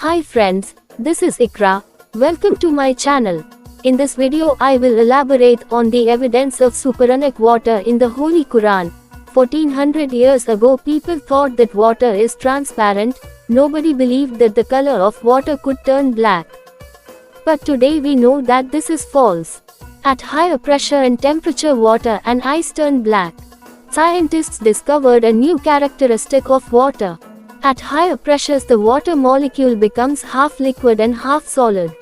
Hi friends, this is Iqra. Welcome to my channel. In this video I will elaborate on the evidence of supersonic water in the Holy Quran. 1400 years ago people thought that water is transparent. Nobody believed that the color of water could turn black. But today we know that this is false. At higher pressure and temperature water and ice turn black. Scientists discovered a new characteristic of water. At higher pressures the water molecule becomes half liquid and half solid.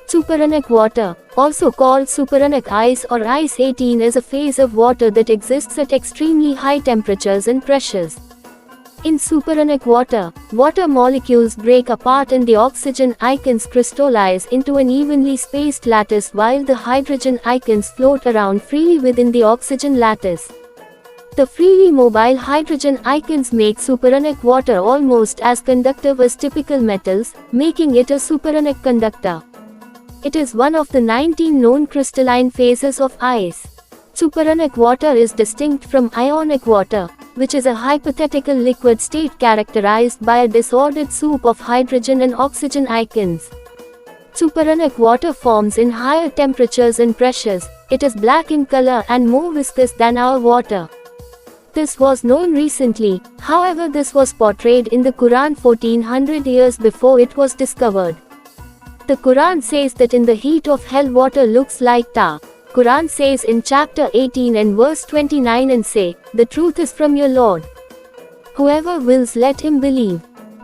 Supersonic water, also called supersonic ice or ice 18, is a phase of water that exists at extremely high temperatures and pressures. In supersonic water, water molecules break apart and the oxygen ions crystallize into an evenly spaced lattice while the hydrogen ions float around freely within the oxygen lattice. The freely mobile hydrogen ions make supersonic water almost as conductive as typical metals, making it a supersonic conductor. It is one of the 19 known crystalline phases of ice. Supersonic water is distinct from ionic water, which is a hypothetical liquid state characterized by a disordered soup of hydrogen and oxygen ions. Supersonic water forms in higher temperatures and pressures. It is black in color and more viscous than our water. This was known recently, however this was portrayed in the Quran 1400 years before it was discovered. The Quran says that in the heat of hell water looks like tar. Quran says in chapter 18 and verse 29 and say, "The truth is from your Lord. Whoever wills let him believe.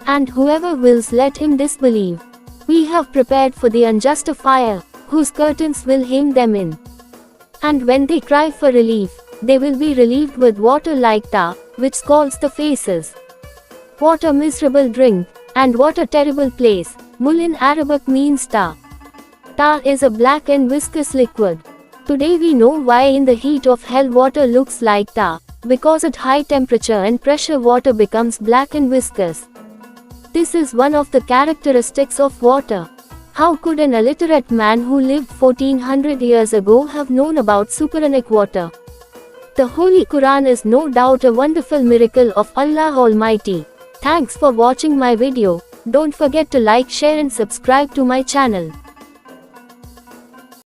And whoever wills let him disbelieve. We have prepared for the unjust a fire, whose curtains will hem them in. And when they cry for relief, they will be relieved with water like tar, which scalds the faces. What a miserable drink, and what a terrible place." Mul in Arabic means tar. Tar is a black and viscous liquid. Today we know why in the heat of hell water looks like tar, because at high temperature and pressure water becomes black and viscous. This is one of the characteristics of water. How could an illiterate man who lived 1400 years ago have known about supersonic water? The Holy Quran is no doubt a wonderful miracle of Allah Almighty. Thanks for watching my video. Don't forget to like, share and subscribe to my channel.